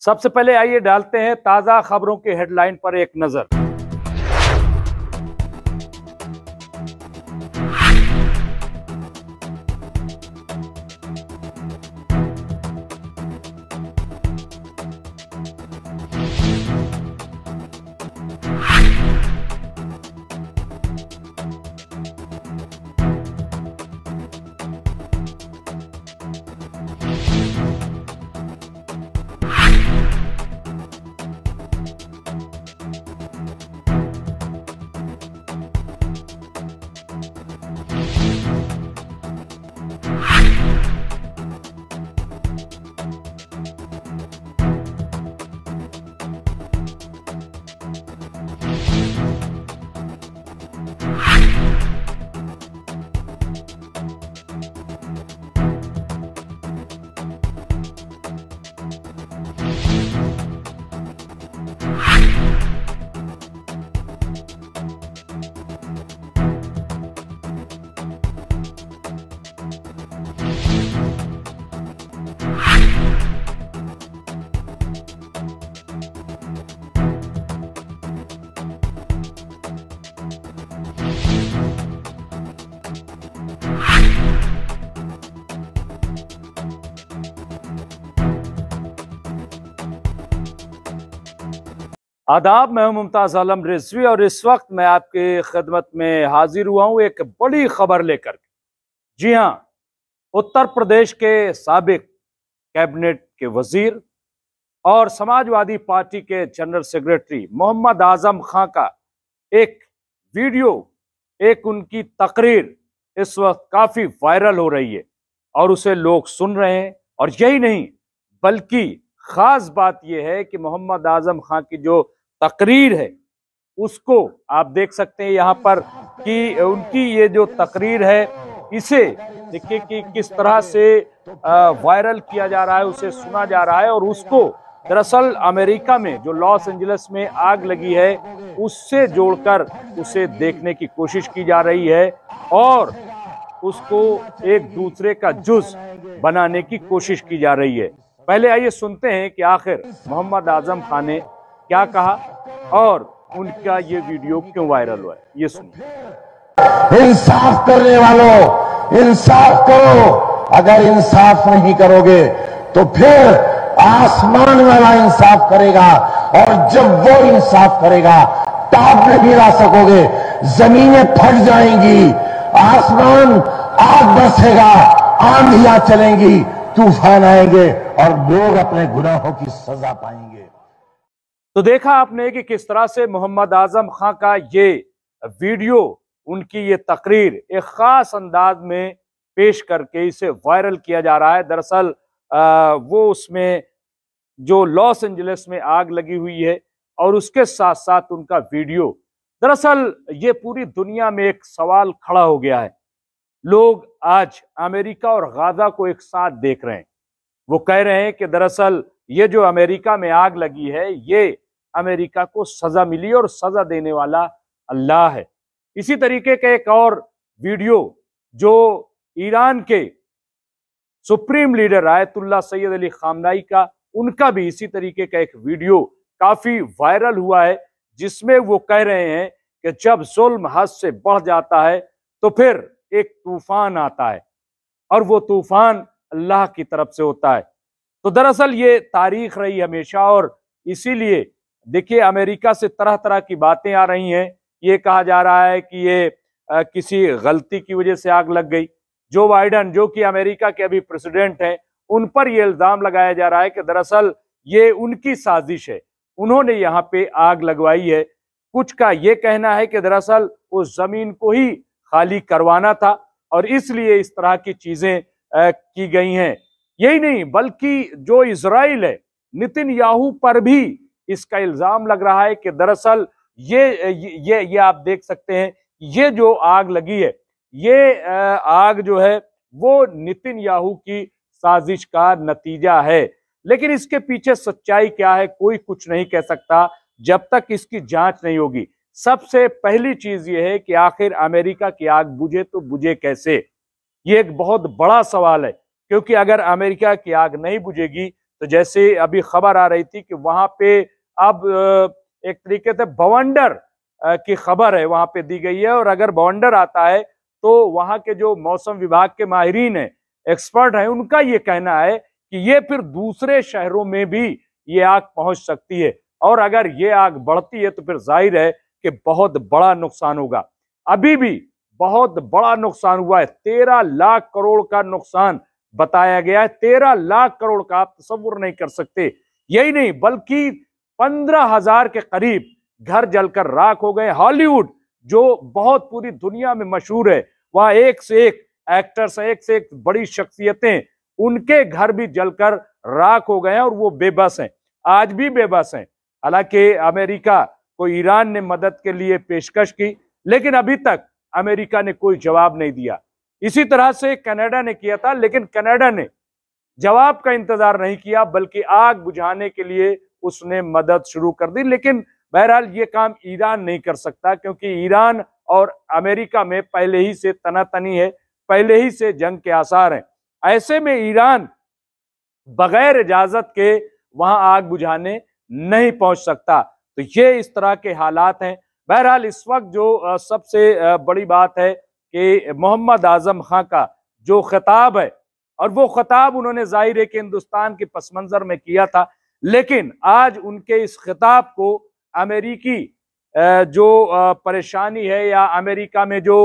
सबसे पहले आइए डालते हैं ताजा खबरों के हेडलाइन पर एक नजर। आदाब, मैं हूं मुमताज आलम रिजवी और इस वक्त मैं आपके खिदमत में हाजिर हुआ हूं एक बड़ी खबर लेकर। जी हां, उत्तर प्रदेश के साबिक कैबिनेट के वजीर और समाजवादी पार्टी के जनरल सेक्रेटरी मोहम्मद आजम खां का एक वीडियो, एक उनकी तकरीर इस वक्त काफी वायरल हो रही है और उसे लोग सुन रहे हैं। और यही नहीं बल्कि खास बात यह है कि मोहम्मद आजम खां की जो तकरीर है उसको आप देख सकते हैं यहाँ पर कि उनकी ये जो तकरीर है इसे देखिए कि किस तरह से वायरल किया जा रहा है, उसे सुना जा रहा है। और उसको दरअसल अमेरिका में जो लॉस एंजलिस में आग लगी है उससे जोड़कर उसे देखने की कोशिश की जा रही है और उसको एक दूसरे का जुज बनाने की कोशिश की जा रही है। पहले आइए सुनते हैं कि आखिर मोहम्मद आजम खान ने क्या कहा और उनका ये वीडियो क्यों वायरल हुआ है, ये सुनिए। इंसाफ करने वालों, इंसाफ करो। अगर इंसाफ नहीं करोगे तो फिर आसमान वाला इंसाफ करेगा और जब वो इंसाफ करेगा तो आप नहीं ला सकोगे। जमीनें फट जाएंगी, आसमान आग बरसेगा, आंधियां चलेंगी, तूफान आएंगे और लोग अपने गुनाहों की सजा पाएंगे। तो देखा आपने कि किस तरह से मोहम्मद आजम खां का ये वीडियो, उनकी ये तकरीर एक खास अंदाज में पेश करके इसे वायरल किया जा रहा है। दरअसल वो उसमें जो लॉस एंजलिस में आग लगी हुई है और उसके साथ साथ उनका वीडियो, दरअसल ये पूरी दुनिया में एक सवाल खड़ा हो गया है। लोग आज अमेरिका और गाजा को एक साथ देख रहे हैं। वो कह रहे हैं कि दरअसल ये जो अमेरिका में आग लगी है ये अमेरिका को सजा मिली और सजा देने वाला अल्लाह है। इसी तरीके का एक और वीडियो जो ईरान के supreme leader Ayatollah Syed Ali खामनाई का, उनका भी इसी तरीके का एक वीडियो काफी वायरल हुआ है जिसमें वो कह रहे हैं कि जब जुल्म हद से बढ़ जाता है तो फिर एक तूफान आता है और वो तूफान अल्लाह की तरफ से होता है। तो दरअसल ये तारीख रही हमेशा और इसीलिए देखिए अमेरिका से तरह तरह की बातें आ रही हैं। ये कहा जा रहा है कि ये किसी गलती की वजह से आग लग गई। जो बाइडन, जो कि अमेरिका के अभी प्रेसिडेंट हैं, उन पर यह इल्जाम लगाया जा रहा है कि दरअसल ये उनकी साजिश है, उन्होंने यहाँ पे आग लगवाई है। कुछ का ये कहना है कि दरअसल उस जमीन को ही खाली करवाना था और इसलिए इस तरह की चीजें की गई हैं। यही नहीं बल्कि जो इजराइल है, नेतन्याहू पर भी इसका इल्जाम लग रहा है कि दरअसल ये आप देख सकते हैं, ये जो आग लगी है, ये आग जो है वो नेतन्याहू की साजिश का नतीजा है। लेकिन इसके पीछे सच्चाई क्या है कोई कुछ नहीं कह सकता जब तक इसकी जांच नहीं होगी। सबसे पहली चीज ये है कि आखिर अमेरिका की आग बुझे तो बुझे कैसे, ये एक बहुत बड़ा सवाल है। क्योंकि अगर अमेरिका की आग नहीं बुझेगी तो तो जैसे अभी खबर आ रही थी कि वहां पे अब एक तरीके से बवंडर की खबर है वहां पे दी गई है, और अगर बवंडर आता है तो वहां के जो मौसम विभाग के माहिरीन है, एक्सपर्ट हैं, उनका ये कहना है कि ये फिर दूसरे शहरों में भी ये आग पहुंच सकती है, और अगर ये आग बढ़ती है तो फिर जाहिर है कि बहुत बड़ा नुकसान होगा। अभी भी बहुत बड़ा नुकसान हुआ है, 13 लाख करोड़ का नुकसान बताया गया है। 13 लाख करोड़ का आप तसव्वुर नहीं कर सकते। यही नहीं बल्कि 15,000 के करीब घर जलकर राख हो गए। हॉलीवुड जो बहुत पूरी दुनिया में मशहूर है, वहां एक से एक एक्टर्स, एक से एक बड़ी शख्सियतें, उनके घर भी जलकर राख हो गए हैं और वो बेबस हैं, आज भी बेबस हैं। हालांकि अमेरिका को ईरान ने मदद के लिए पेशकश की, लेकिन अभी तक अमेरिका ने कोई जवाब नहीं दिया। इसी तरह से कनाडा ने किया था, लेकिन कनाडा ने जवाब का इंतजार नहीं किया, बल्कि आग बुझाने के लिए उसने मदद शुरू कर दी। लेकिन बहरहाल ये काम ईरान नहीं कर सकता, क्योंकि ईरान और अमेरिका में पहले ही से तनातनी है, पहले ही से जंग के आसार हैं। ऐसे में ईरान बगैर इजाजत के वहां आग बुझाने नहीं पहुंच सकता। तो ये इस तरह के हालात हैं। बहरहाल इस वक्त जो सबसे बड़ी बात है कि मोहम्मद आजम खां का जो खिताब है, और वो खिताब उन्होंने जाहिर है कि हिंदुस्तान के पस मंजर में किया था, लेकिन आज उनके इस खिताब को अमेरिकी जो परेशानी है या अमेरिका में जो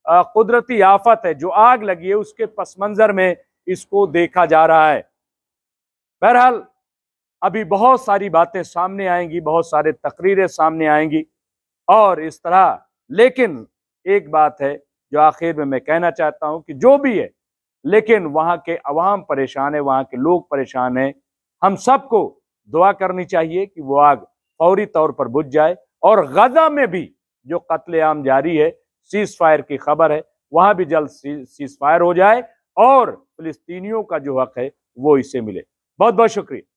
कुदरती आफत है, जो आग लगी है, उसके पस मंजर में इसको देखा जा रहा है। बहरहाल अभी बहुत सारी बातें सामने आएंगी, बहुत सारे तकरीरें सामने आएंगी और इस तरह। लेकिन एक बात है जो आखिर में मैं कहना चाहता हूं कि जो भी है, लेकिन वहां के अवाम परेशान है, वहां के लोग परेशान हैं। हम सबको दुआ करनी चाहिए कि वो आग फौरी तौर पर बुझ जाए, और गजा में भी जो कत्लेआम जारी है, सीज फायर की खबर है, वहां भी जल्द सीज फायर हो जाए और फिलिस्तीनियों का जो हक है वो इसे मिले। बहुत बहुत शुक्रिया।